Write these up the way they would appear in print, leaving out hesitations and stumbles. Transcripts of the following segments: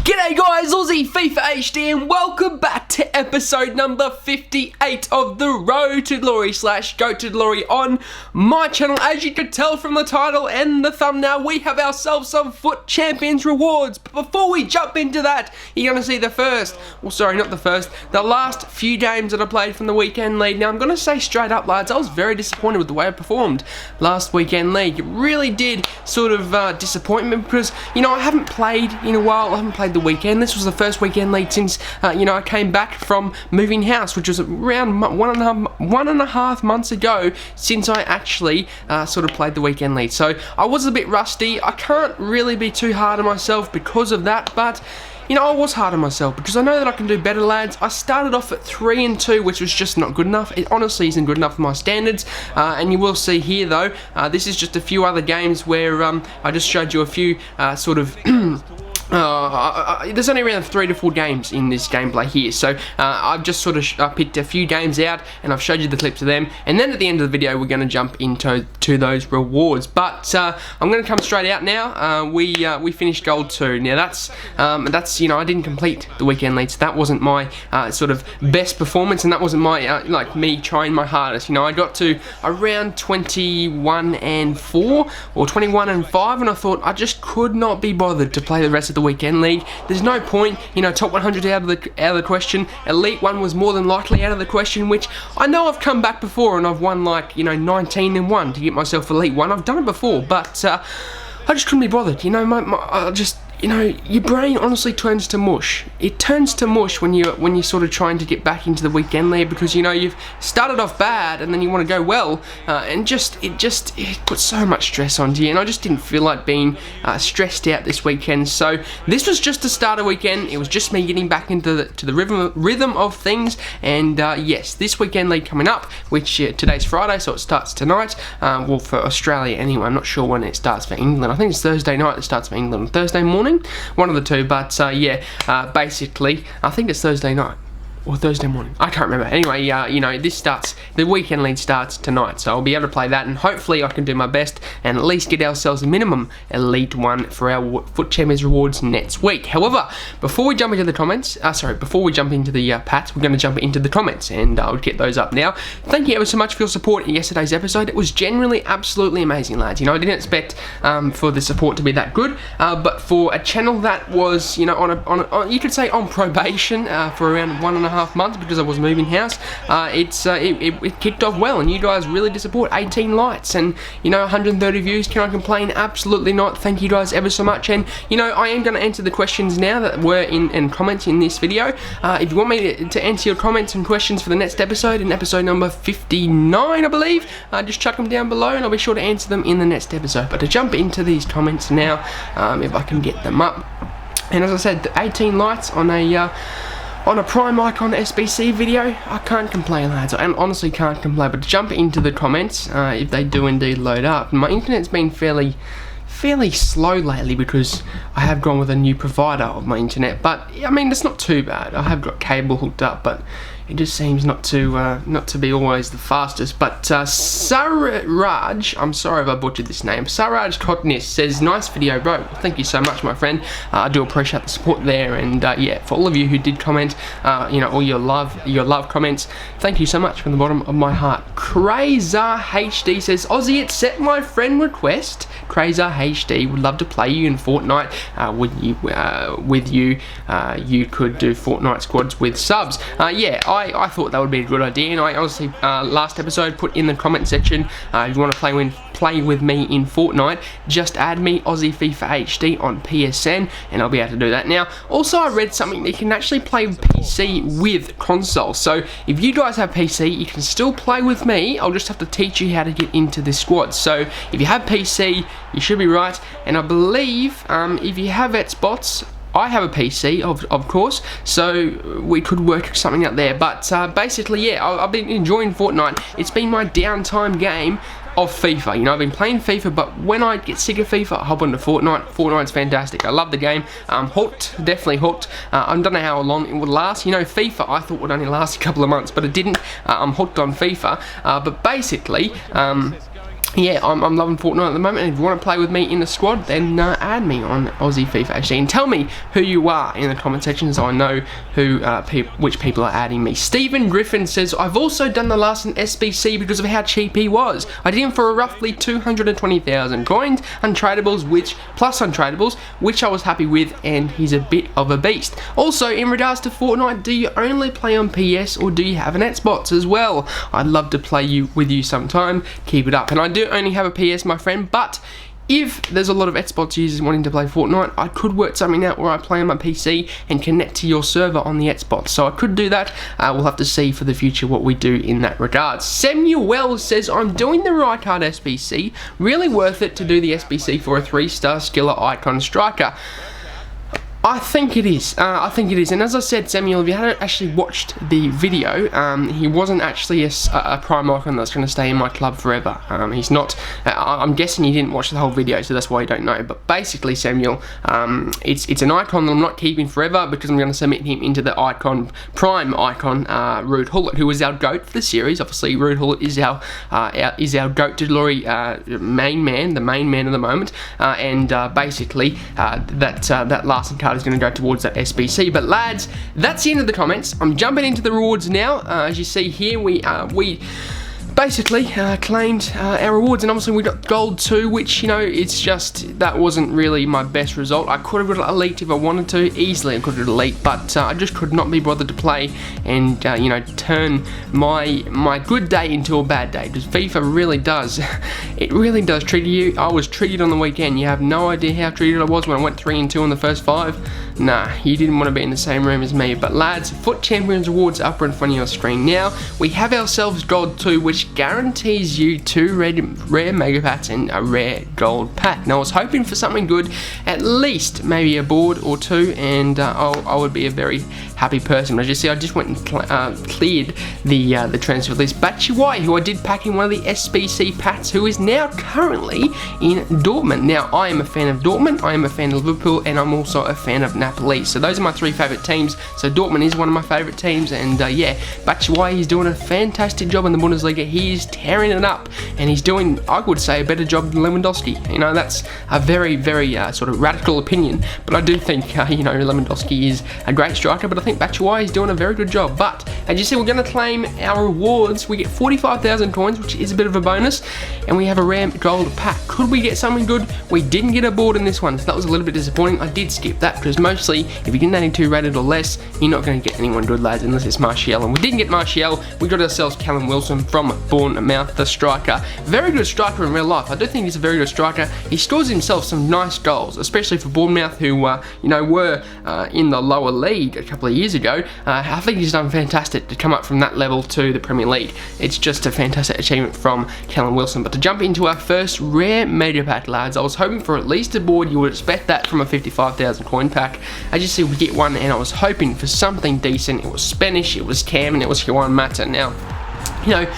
G'day guys, Aussie FIFA HD and welcome back to episode number 58 of the Road to Glory / Go to Glory on my channel. As you could tell from the title and the thumbnail, we have ourselves some Foot Champions rewards. But before we jump into that, you're going to see the last few games that I played from the weekend league. Now I'm going to say straight up, lads, I was very disappointed with the way I performed last weekend league. It really did sort of disappoint me because, you know, I haven't played in a while. I haven't played the weekend. This was the first weekend league since I came back from moving house, which was around one and a half months ago since I actually sort of played the weekend league. So I was a bit rusty. I can't really be too hard on myself because of that, but you know, I was hard on myself because I know that I can do better, lads. I started off at 3-2, which was just not good enough. It honestly isn't good enough for my standards. And you will see here, though, this is just a few other games where I just showed you a few sort of there's only around 3 to 4 games in this gameplay here, so I've just sort of picked a few games out and I've showed you the clips of them, and then at the end of the video we're going to jump into those rewards. But I'm going to come straight out now. We finished gold 2. Now that's you know, I didn't complete the weekend lead, so that wasn't my sort of best performance, and that wasn't my like me trying my hardest. You know, I got to around 21-4 or 21-5, and I thought I just could not be bothered to play the rest of the weekend league. There's no point, you know. Top 100 out of the question. Elite 1 was more than likely out of the question, which I know I've come back before and I've won, like, you know, 19-1 to get myself Elite 1. I've done it before, but I just couldn't be bothered. You know, I just, you know, your brain honestly turns to mush. It turns to mush when you're sort of trying to get back into the weekend league, because, you know, you've started off bad and then you want to go well, and it puts so much stress onto you, and I just didn't feel like being stressed out this weekend. So this was just a starter weekend. It was just me getting back into the rhythm of things, and yes, this weekend league coming up, which today's Friday, so it starts tonight. Well, for Australia anyway. I'm not sure when it starts for England. I think it's Thursday night it starts for England. Thursday morning. One of the two, but yeah, basically, I think it's Thursday night. Or Thursday morning, I can't remember. Anyway, you know, the weekend league starts tonight, so I'll be able to play that, and hopefully I can do my best and at least get ourselves a minimum Elite 1 for our Foot Champions rewards next week. However, before we jump into the comments, before we jump into the pats, we're going to jump into the comments, and I'll get those up now. Thank you ever so much for your support in yesterday's episode. It was genuinely absolutely amazing, lads. You know, I didn't expect for the support to be that good, but for a channel that was, you know, on you could say on probation for around 1.5 months because I was moving house, it kicked off well, and you guys really did support. 18 likes and, you know, 130 views. Can I complain? Absolutely not. Thank you guys ever so much. And, you know, I am going to answer the questions now that were in comments in this video. If you want me to answer your comments and questions for the next episode, in episode number 59 I believe, just chuck them down below and I'll be sure to answer them in the next episode. But to jump into these comments now, if I can get them up, and as I said, 18 likes on a Prime Icon SBC video, I can't complain, lads. I honestly can't complain. But to jump into the comments, if they do indeed load up, my internet's been fairly slow lately because I have gone with a new provider of my internet. But I mean, it's not too bad. I have got cable hooked up, but it just seems not to be always the fastest. But Saraj, I'm sorry if I butchered this name, Saraj Kotnis says, nice video, bro. Well, thank you so much, my friend. I do appreciate the support there, and yeah, for all of you who did comment, you know, all your love comments, thank you so much from the bottom of my heart. Crazer HD says, Aussie, accept my friend request. Crazer HD would love to play you in Fortnite. With you, you could do Fortnite squads with subs. Yeah, I thought that would be a good idea, and I honestly, last episode, put in the comment section, if you want to play with me in Fortnite, just add me, Aussie FIFA HD, on PSN, and I'll be able to do that. Now, also I read something that you can actually play PC with console, so if you guys have PC, you can still play with me. I'll just have to teach you how to get into the squad. So if you have PC, you should be right, and I believe if you have Xbox, I have a PC, of course, so we could work something out there. But basically, yeah, I've been enjoying Fortnite. It's been my downtime game of FIFA. You know, I've been playing FIFA, but when I get sick of FIFA, I hop onto Fortnite. Fortnite's fantastic. I love the game. I'm hooked, definitely hooked. I don't know how long it would last. You know, FIFA I thought would only last a couple of months, but it didn't. I'm hooked on FIFA. But basically, yeah, I'm loving Fortnite at the moment, and if you want to play with me in the squad, then add me on Aussie FIFA HD, and tell me who you are in the comment section so I know who which people are adding me. Stephen Griffin says, I've also done the last in SBC because of how cheap he was. I did him for roughly 220,000 coins, untradables, plus untradables, which I was happy with, and he's a bit of a beast. Also, in regards to Fortnite, do you only play on PS or do you have an Xbox as well? I'd love to play with you sometime. Keep it up. And I do only have a PS, my friend, but if there's a lot of Xbox users wanting to play Fortnite, I could work something out where I play on my PC and connect to your server on the Xbox. So I could do that. We'll have to see for the future what we do in that regard. Samuel says, I'm doing the right card SBC. Really worth it to do the SBC for a 3-star skiller icon striker. I think it is. And as I said, Samuel, if you hadn't actually watched the video, he wasn't actually a prime icon that's going to stay in my club forever. He's not. I'm guessing you didn't watch the whole video, so that's why you don't know. But basically, Samuel, it's an icon that I'm not keeping forever because I'm going to submit him into the prime icon, Rude Hullet, who is our GOAT for the series. Obviously, Rude Hullet is our GOAT to glory main man, the main man at the moment, and basically that last card is going to go towards that SBC. But lads, that's the end of the comments. I'm jumping into the rewards now. As you see here, we basically claimed our rewards, and obviously we got gold too, which, you know, it's just, that wasn't really my best result. I could have got elite if I wanted to, easily I could have got elite, but I just could not be bothered to play and you know, turn my good day into a bad day, because FIFA really does, it really does treat you. I was treated on the weekend. You have no idea how treated I was when I went 3-2 in the first 5. Nah, you didn't want to be in the same room as me. But lads, Foot Champions rewards up in front of your screen now. We have ourselves gold 2, which guarantees you 2 rare mega packs and a rare gold pack. Now I was hoping for something good, at least maybe a board or 2, and I would be a very happy person. As you see, I just went and cleared the transfer list. Batshuayi, who I did pack in one of the SBC packs, who is now currently in Dortmund. Now I am a fan of Dortmund, I am a fan of Liverpool, and I'm also a fan of Napoli. So those are my 3 favourite teams. So Dortmund is one of my favourite teams, and yeah, Batshuayi is doing a fantastic job in the Bundesliga. He is tearing it up, and he's doing, I would say, a better job than Lewandowski. You know, that's a very, very sort of radical opinion, but I do think, you know, Lewandowski is a great striker, but I think Batshuayi is doing a very good job. But as you see, we're going to claim our rewards. We get 45,000 coins, which is a bit of a bonus, and we have a rare gold pack. Could we get something good? We didn't get a board in this one, so that was a little bit disappointing. I did skip that because mostly, if you're getting 82 rated or less, you're not going to get anyone good, lads, unless it's Martial. And we didn't get Martial. We got ourselves Callum Wilson from Bournemouth, the striker. Very good striker in real life. I do think he's a very good striker. He scores himself some nice goals, especially for Bournemouth, who you know, were in the lower league a couple of years ago. I think he's done fantastic to come up from that level to the Premier League. It's just a fantastic achievement from Callum Wilson. But to jump into our first rare mega pack, lads, I was hoping for at least a board. You would expect that from a 55,000 coin pack. As you see, we get one, and I was hoping for something decent. It was Spanish, it was Cam, and it was Juan Mata. Now, you know,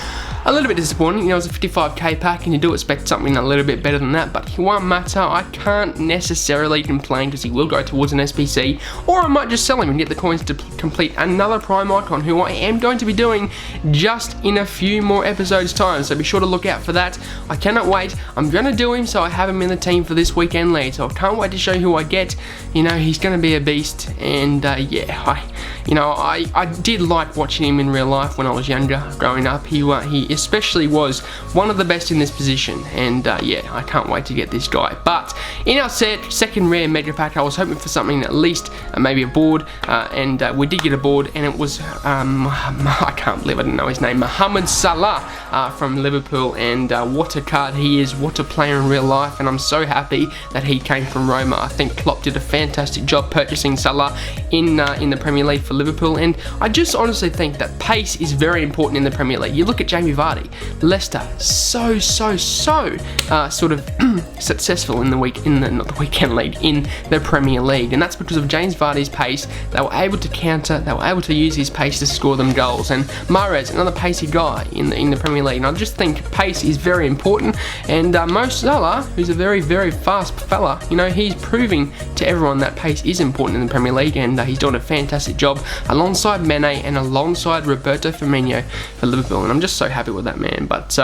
a little bit disappointing. You know, it was a 55k pack, and you do expect something a little bit better than that. But Juan Mata, I can't necessarily complain because he will go towards an SBC, or I might just sell him and get the coins to complete another prime icon, who I am going to be doing just in a few more episodes time. So be sure to look out for that. I cannot wait. I'm going to do him, so I have him in the team for this weekend lead. So I can't wait to show who I get. You know, he's going to be a beast, and yeah, I did like watching him in real life when I was younger, growing up. He especially was one of the best in this position, and yeah, I can't wait to get this guy. But in our second rare mega pack, I was hoping for something, at least maybe a board, and we did get a board, and it was I can't believe I didn't know his name, Mohamed Salah from Liverpool. And what a card he is, what a player in real life, and I'm so happy that he came from Roma. I think Klopp did a fantastic job purchasing Salah in the Premier League for Liverpool, and I just honestly think that pace is very important in the Premier League. You look at Jamie Vardy, Leicester, so sort of successful in the weekend league, in the Premier League, and that's because of James Vardy's pace. They were able to counter, they were able to use his pace to score them goals. And Mahrez, another pacey guy in the Premier League, and I just think pace is very important. And Mo Salah, who's a very, very fast fella, you know, he's proving to everyone that pace is important in the Premier League, and he's doing a fantastic job alongside Mane and alongside Roberto Firmino for Liverpool, and I'm just so happy with that, man. But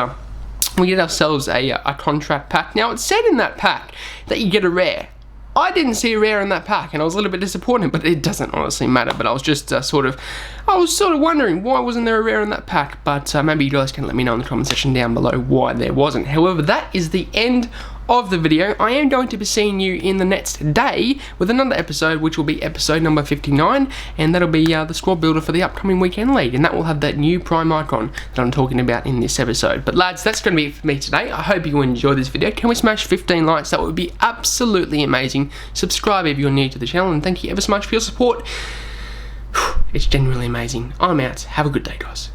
we get ourselves a contract pack. Now, it said in that pack that you get a rare. I didn't see a rare in that pack, and I was a little bit disappointed, but it doesn't honestly matter. But I was just sort of wondering why wasn't there a rare in that pack. But maybe you guys can let me know in the comment section down below why there wasn't. However, that is the end of the video. I am going to be seeing you in the next day with another episode, which will be episode number 59, and that'll be the squad builder for the upcoming weekend league, and that will have that new prime icon that I'm talking about in this episode. But lads, that's going to be it for me today. I hope you enjoyed this video. Can we smash 15 likes? That would be absolutely amazing. Subscribe if you're new to the channel, and thank you ever so much for your support. It's genuinely amazing. I'm out. Have a good day, guys.